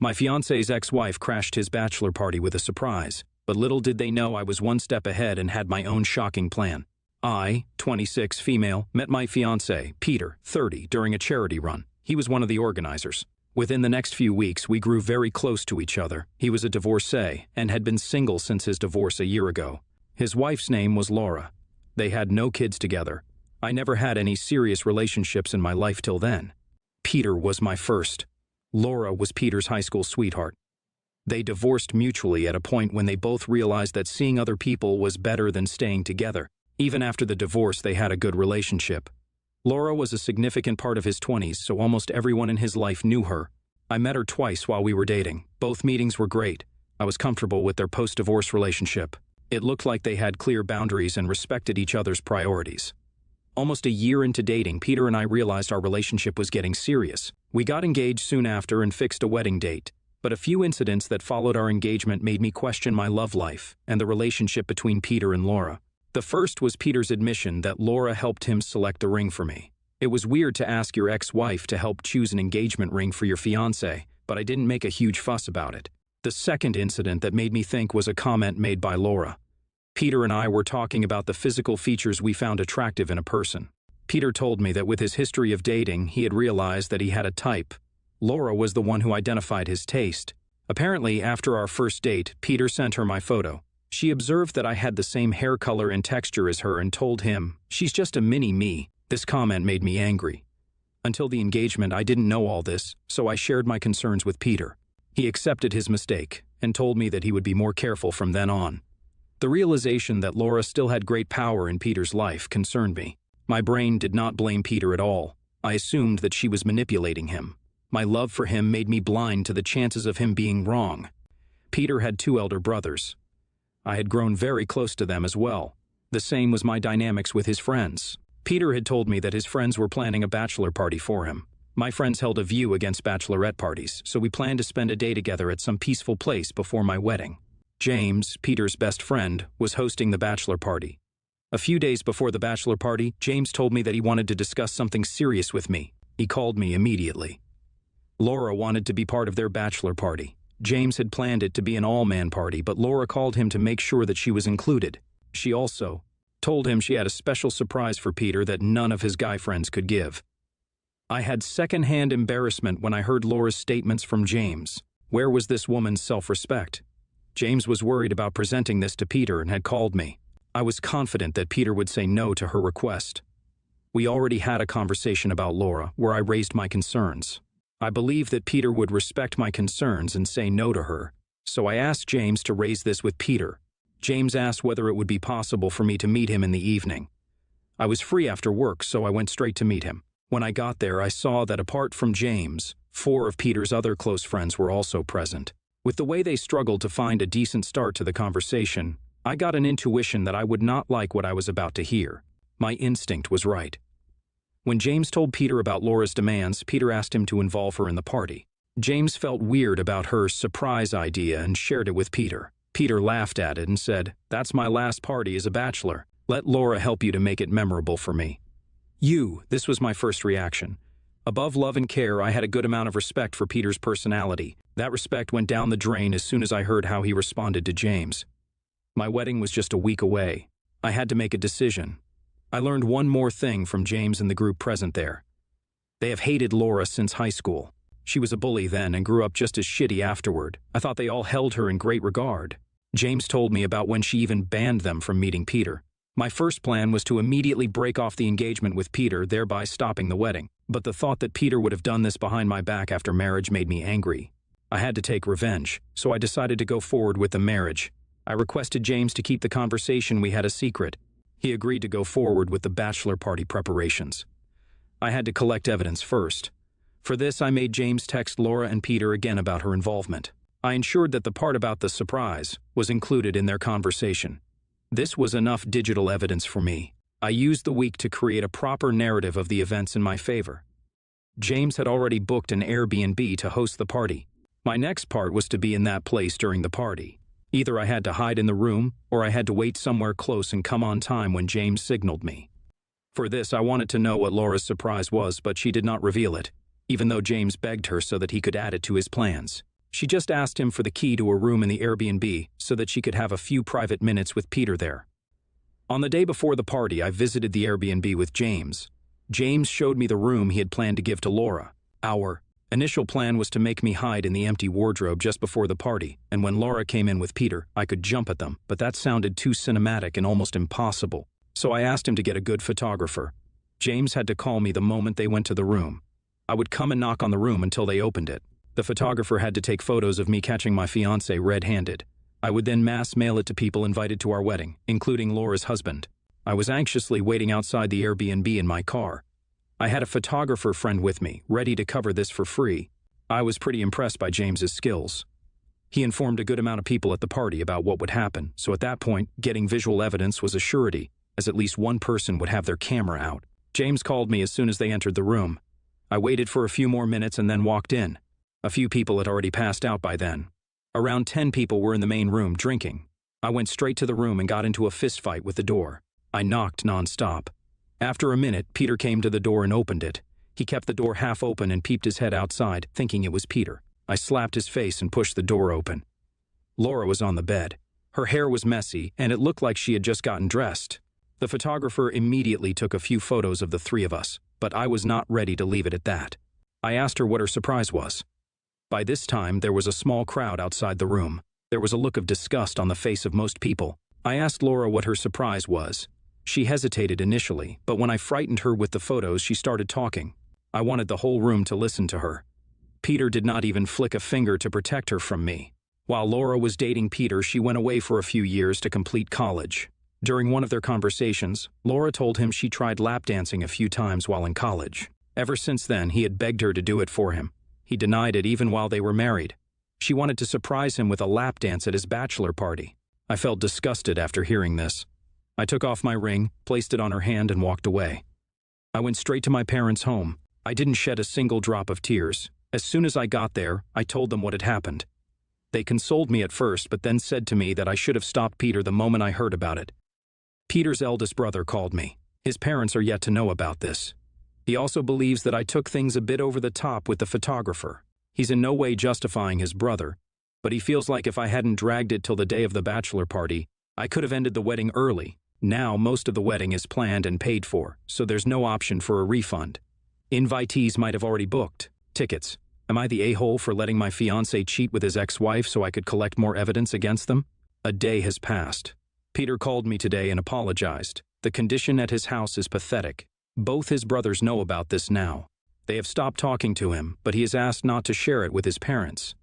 My fiancé's ex-wife crashed his bachelor party with a surprise, but little did they know I was one step ahead and had my own shocking plan. I, 26, female, met my fiancé, Peter, 30, during a charity run. He was one of the organizers. Within the next few weeks, we grew very close to each other. He was a divorcee and had been single since his divorce a year ago. His wife's name was Laura. They had no kids together. I never had any serious relationships in my life till then. Peter was my first. Laura was Peter's high school sweetheart. They divorced mutually at a point when they both realized that seeing other people was better than staying together. Even after the divorce, they had a good relationship. Laura was a significant part of his 20s, so almost everyone in his life knew her. I met her twice while we were dating. Both meetings were great. I was comfortable with their post-divorce relationship. It looked like they had clear boundaries and respected each other's priorities. Almost a year into dating, Peter and I realized our relationship was getting serious. We got engaged soon after and fixed a wedding date. But a few incidents that followed our engagement made me question my love life and the relationship between Peter and Laura. The first was Peter's admission that Laura helped him select a ring for me. It was weird to ask your ex-wife to help choose an engagement ring for your fiancé, but I didn't make a huge fuss about it. The second incident that made me think was a comment made by Laura. Peter and I were talking about the physical features we found attractive in a person. Peter told me that with his history of dating, he had realized that he had a type. Laura was the one who identified his taste. Apparently, after our first date, Peter sent her my photo. She observed that I had the same hair color and texture as her and told him, "She's just a mini-me." This comment made me angry. Until the engagement, I didn't know all this, so I shared my concerns with Peter. He accepted his mistake and told me that he would be more careful from then on. The realization that Laura still had great power in Peter's life concerned me. My brain did not blame Peter at all. I assumed that she was manipulating him. My love for him made me blind to the chances of him being wrong. Peter had 2 elder brothers. I had grown very close to them as well. The same was my dynamics with his friends. Peter had told me that his friends were planning a bachelor party for him. My friends held a view against bachelorette parties, so we planned to spend a day together at some peaceful place before my wedding. James, Peter's best friend, was hosting the bachelor party. A few days before the bachelor party, James told me that he wanted to discuss something serious with me. He called me immediately. Laura wanted to be part of their bachelor party. James had planned it to be an all-man party, but Laura called him to make sure that she was included. She also told him she had a special surprise for Peter that none of his guy friends could give. I had second-hand embarrassment when I heard Laura's statements from James. Where was this woman's self-respect? James was worried about presenting this to Peter and had called me. I was confident that Peter would say no to her request. We already had a conversation about Laura where I raised my concerns. I believed that Peter would respect my concerns and say no to her, so I asked James to raise this with Peter. James asked whether it would be possible for me to meet him in the evening. I was free after work, so I went straight to meet him. When I got there, I saw that apart from James, 4 of Peter's other close friends were also present. With the way they struggled to find a decent start to the conversation, I got an intuition that I would not like what I was about to hear. My instinct was right. When James told Peter about Laura's demands, Peter asked him to involve her in the party. James felt weird about her surprise idea and shared it with Peter. Peter laughed at it and said, "That's my last party as a bachelor. Let Laura help you to make it memorable for me." This was my first reaction. Above love and care, I had a good amount of respect for Peter's personality. That respect went down the drain as soon as I heard how he responded to James. My wedding was just a week away. I had to make a decision. I learned one more thing from James and the group present there. They have hated Laura since high school. She was a bully then and grew up just as shitty afterward. I thought they all held her in great regard. James told me about when she even banned them from meeting Peter. My first plan was to immediately break off the engagement with Peter, thereby stopping the wedding. But the thought that Peter would have done this behind my back after marriage made me angry. I had to take revenge, so I decided to go forward with the marriage. I requested James to keep the conversation we had a secret. He agreed to go forward with the bachelor party preparations. I had to collect evidence first. For this, I made James text Laura and Peter again about her involvement. I ensured that the part about the surprise was included in their conversation. This was enough digital evidence for me. I used the week to create a proper narrative of the events in my favor. James had already booked an Airbnb to host the party. My next part was to be in that place during the party. Either I had to hide in the room, or I had to wait somewhere close and come on time when James signaled me. For this, I wanted to know what Laura's surprise was, but she did not reveal it, even though James begged her so that he could add it to his plans. She just asked him for the key to a room in the Airbnb so that she could have a few private minutes with Peter there. On the day before the party, I visited the Airbnb with James. James showed me the room he had planned to give to Laura. Our initial plan was to make me hide in the empty wardrobe just before the party, and when Laura came in with Peter, I could jump at them, but that sounded too cinematic and almost impossible. So I asked him to get a good photographer. James had to call me the moment they went to the room. I would come and knock on the room until they opened it. The photographer had to take photos of me catching my fiancé red-handed. I would then mass mail it to people invited to our wedding, including Laura's husband. I was anxiously waiting outside the Airbnb in my car. I had a photographer friend with me, ready to cover this for free. I was pretty impressed by James's skills. He informed a good amount of people at the party about what would happen, so at that point, getting visual evidence was a surety, as at least one person would have their camera out. James called me as soon as they entered the room. I waited for a few more minutes and then walked in. A few people had already passed out by then. Around 10 people were in the main room drinking. I went straight to the room and got into a fistfight with the door. I knocked nonstop. After a minute, Peter came to the door and opened it. He kept the door half open and peeped his head outside, thinking it was Peter. I slapped his face and pushed the door open. Laura was on the bed. Her hair was messy, and it looked like she had just gotten dressed. The photographer immediately took a few photos of the three of us, but I was not ready to leave it at that. I asked her what her surprise was. By this time, there was a small crowd outside the room. There was a look of disgust on the face of most people. I asked Laura what her surprise was. She hesitated initially, but when I frightened her with the photos, she started talking. I wanted the whole room to listen to her. Peter did not even flick a finger to protect her from me. While Laura was dating Peter, she went away for a few years to complete college. During one of their conversations, Laura told him she tried lap dancing a few times while in college. Ever since then, he had begged her to do it for him. He denied it even while they were married. She wanted to surprise him with a lap dance at his bachelor party. I felt disgusted after hearing this. I took off my ring, placed it on her hand, and walked away. I went straight to my parents' home. I didn't shed a single drop of tears. As soon as I got there, I told them what had happened. They consoled me at first, but then said to me that I should have stopped Peter the moment I heard about it. Peter's eldest brother called me. His parents are yet to know about this. He also believes that I took things a bit over the top with the photographer. He's in no way justifying his brother, but he feels like if I hadn't dragged it till the day of the bachelor party, I could have ended the wedding early. Now most of the wedding is planned and paid for, so there's no option for a refund. Invitees might have already booked tickets. Am I the a-hole for letting my fiancé cheat with his ex-wife so I could collect more evidence against them? A day has passed. Peter called me today and apologized. The condition at his house is pathetic. Both his brothers know about this now. They have stopped talking to him, but he has asked not to share it with his parents.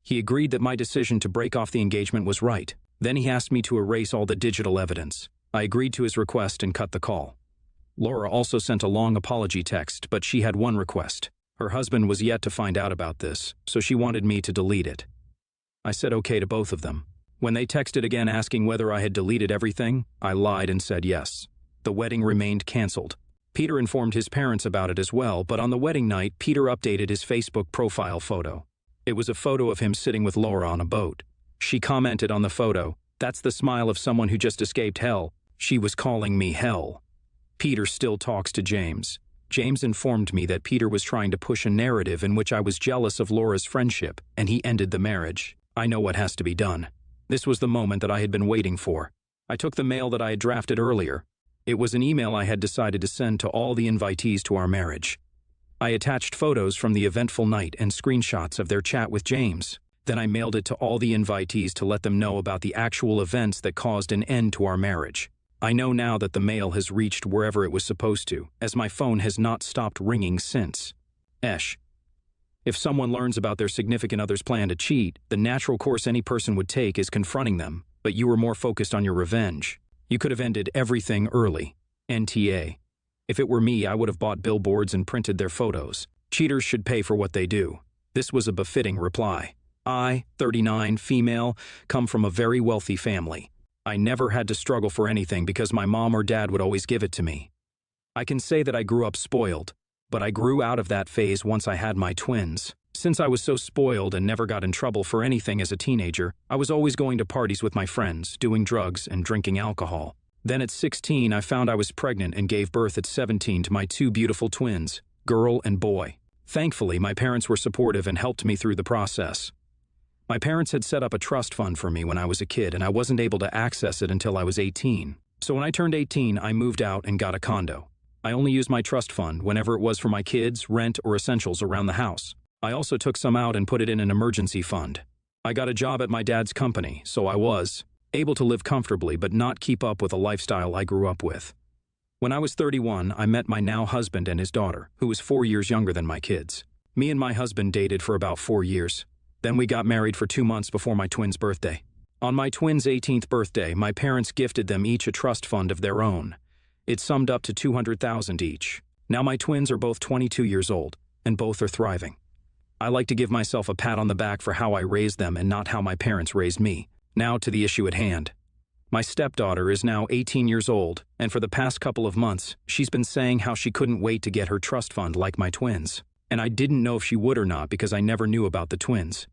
He agreed that my decision to break off the engagement was right. Then he asked me to erase all the digital evidence. I agreed to his request and cut the call. Laura also sent a long apology text, but she had one request. Her husband was yet to find out about this, so she wanted me to delete it. I said okay to both of them. When they texted again asking whether I had deleted everything, I lied and said yes. The wedding remained canceled. Peter informed his parents about it as well, but on the wedding night, Peter updated his Facebook profile photo. It was a photo of him sitting with Laura on a boat. She commented on the photo, "That's the smile of someone who just escaped hell. She was calling me hell." Peter still talks to James. James informed me that Peter was trying to push a narrative in which I was jealous of Laura's friendship, and he ended the marriage. I know what has to be done. This was the moment that I had been waiting for. I took the mail that I had drafted earlier. It was an email I had decided to send to all the invitees to our marriage. I attached photos from the eventful night and screenshots of their chat with James. Then I mailed it to all the invitees to let them know about the actual events that caused an end to our marriage. I know now that the mail has reached wherever it was supposed to, as my phone has not stopped ringing since. If someone learns about their significant other's plan to cheat, the natural course any person would take is confronting them, but you were more focused on your revenge. You could have ended everything early. NTA. If it were me, I would have bought billboards and printed their photos. Cheaters should pay for what they do. This was a befitting reply. I, 39, female, come from a very wealthy family. I never had to struggle for anything because my mom or dad would always give it to me. I can say that I grew up spoiled, but I grew out of that phase once I had my twins. Since I was so spoiled and never got in trouble for anything as a teenager, I was always going to parties with my friends, doing drugs and drinking alcohol. Then at 16, I found I was pregnant and gave birth at 17 to my two beautiful twins, girl and boy. Thankfully, my parents were supportive and helped me through the process. My parents had set up a trust fund for me when I was a kid, and I wasn't able to access it until I was 18. So when I turned 18, I moved out and got a condo. I only used my trust fund whenever it was for my kids, rent, or essentials around the house. I also took some out and put it in an emergency fund. I got a job at my dad's company, so I was able to live comfortably but not keep up with the lifestyle I grew up with. When I was 31, I met my now husband and his daughter, who was 4 years younger than my kids. Me and my husband dated for about 4 years. Then we got married for 2 months before my twins' birthday. On my twins' 18th birthday, my parents gifted them each a trust fund of their own. It summed up to $200,000 each. Now my twins are both 22 years old, and both are thriving. I like to give myself a pat on the back for how I raised them and not how my parents raised me. Now to the issue at hand. My stepdaughter is now 18 years old, and for the past couple of months, she's been saying how she couldn't wait to get her trust fund like my twins. And I didn't know if she would or not because I never knew about the twins.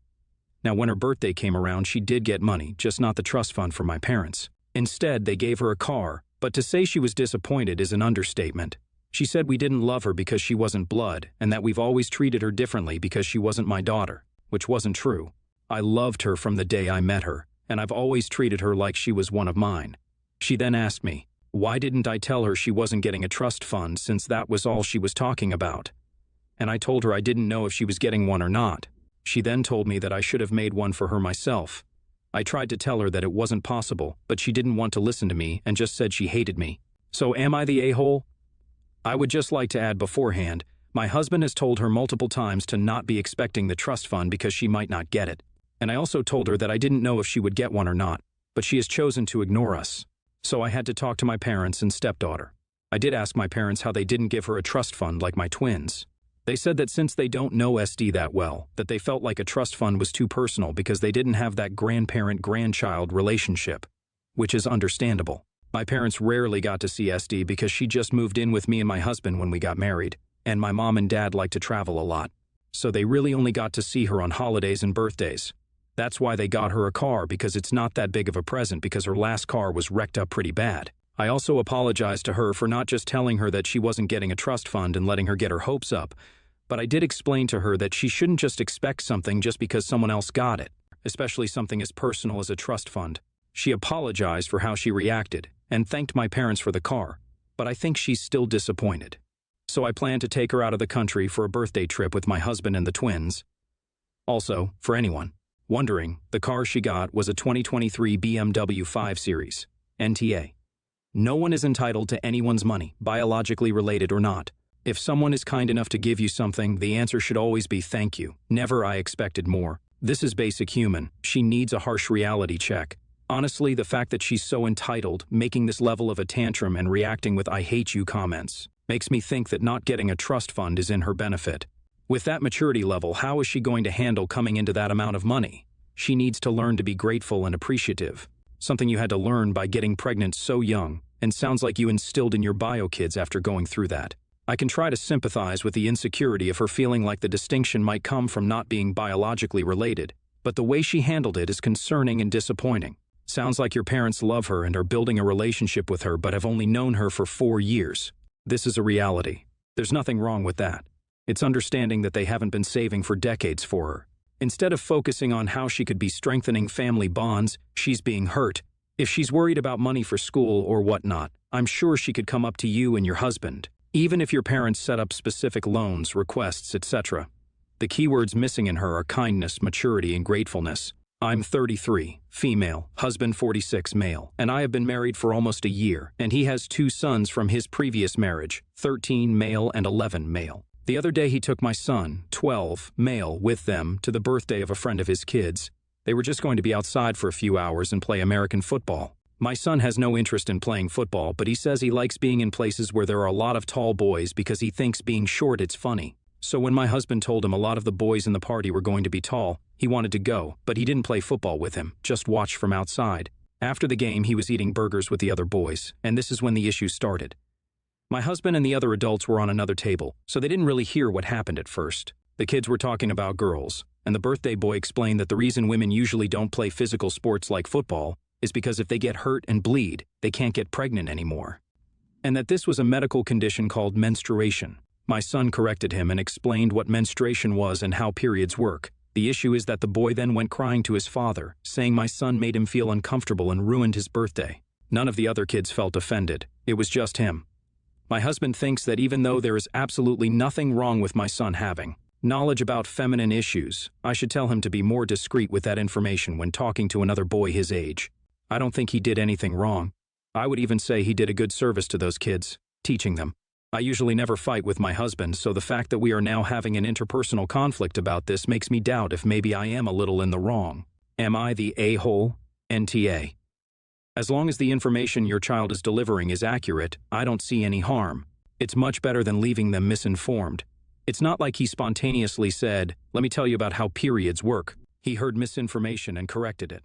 Now when her birthday came around, she did get money, just not the trust fund from my parents. Instead, they gave her a car, but to say she was disappointed is an understatement. She said we didn't love her because she wasn't blood, and that we've always treated her differently because she wasn't my daughter, which wasn't true. I loved her from the day I met her, and I've always treated her like she was one of mine. She then asked me, why didn't I tell her she wasn't getting a trust fund since that was all she was talking about? And I told her I didn't know if she was getting one or not. She then told me that I should have made one for her myself. I tried to tell her that it wasn't possible, but she didn't want to listen to me and just said she hated me. So am I the a-hole? I would just like to add beforehand, my husband has told her multiple times to not be expecting the trust fund because she might not get it. And I also told her that I didn't know if she would get one or not, but she has chosen to ignore us. So I had to talk to my parents and stepdaughter. I did ask my parents how they didn't give her a trust fund like my twins. They said that since they don't know SD that well, that they felt like a trust fund was too personal because they didn't have that grandparent-grandchild relationship, which is understandable. My parents rarely got to see SD because she just moved in with me and my husband when we got married, and my mom and dad like to travel a lot. So they really only got to see her on holidays and birthdays. That's why they got her a car, because it's not that big of a present because her last car was wrecked up pretty bad. I also apologized to her for not just telling her that she wasn't getting a trust fund and letting her get her hopes up, but I did explain to her that she shouldn't just expect something just because someone else got it, especially something as personal as a trust fund. She apologized for how she reacted and thanked my parents for the car, but I think she's still disappointed. So I plan to take her out of the country for a birthday trip with my husband and the twins. Also, for anyone wondering, the car she got was a 2023 BMW 5 Series, NTA. No one is entitled to anyone's money, biologically related or not. If someone is kind enough to give you something, the answer should always be thank you, never I expected more. This is basic human. She needs a harsh reality check. Honestly, the fact that she's so entitled, making this level of a tantrum and reacting with I hate you comments, makes me think that not getting a trust fund is in her benefit. With that maturity level, how is she going to handle coming into that amount of money? She needs to learn to be grateful and appreciative. Something you had to learn by getting pregnant so young, and sounds like you instilled in your bio kids after going through that. I can try to sympathize with the insecurity of her feeling like the distinction might come from not being biologically related, but the way she handled it is concerning and disappointing. Sounds like your parents love her and are building a relationship with her but have only known her for 4 years. This is a reality. There's nothing wrong with that. It's understanding that they haven't been saving for decades for her. Instead of focusing on how she could be strengthening family bonds, she's being hurt. If she's worried about money for school or whatnot, I'm sure she could come up to you and your husband. Even if your parents set up specific loans, requests, etc. The keywords missing in her are kindness, maturity, and gratefulness. I'm 33, female, husband 46, male, and I have been married for almost a year, and he has 2 sons from his previous marriage, 13 male and 11 male. The other day he took my son, 12, male, with them to the birthday of a friend of his kids. They were just going to be outside for a few hours and play American football. My son has no interest in playing football, but he says he likes being in places where there are a lot of tall boys because he thinks being short it's funny. So when my husband told him a lot of the boys in the party were going to be tall, he wanted to go, but he didn't play football with him, just watch from outside. After the game, he was eating burgers with the other boys, and this is when the issue started. My husband and the other adults were on another table, so they didn't really hear what happened at first. The kids were talking about girls, and the birthday boy explained that the reason women usually don't play physical sports like football is because if they get hurt and bleed, they can't get pregnant anymore. And that this was a medical condition called menstruation. My son corrected him and explained what menstruation was and how periods work. The issue is that the boy then went crying to his father, saying my son made him feel uncomfortable and ruined his birthday. None of the other kids felt offended. It was just him. My husband thinks that even though there is absolutely nothing wrong with my son having knowledge about feminine issues, I should tell him to be more discreet with that information when talking to another boy his age. I don't think he did anything wrong. I would even say he did a good service to those kids, teaching them. I usually never fight with my husband, so the fact that we are now having an interpersonal conflict about this makes me doubt if maybe I am a little in the wrong. Am I the a-hole? NTA. As long as the information your child is delivering is accurate, I don't see any harm. It's much better than leaving them misinformed. It's not like he spontaneously said, "Let me tell you about how periods work." He heard misinformation and corrected it.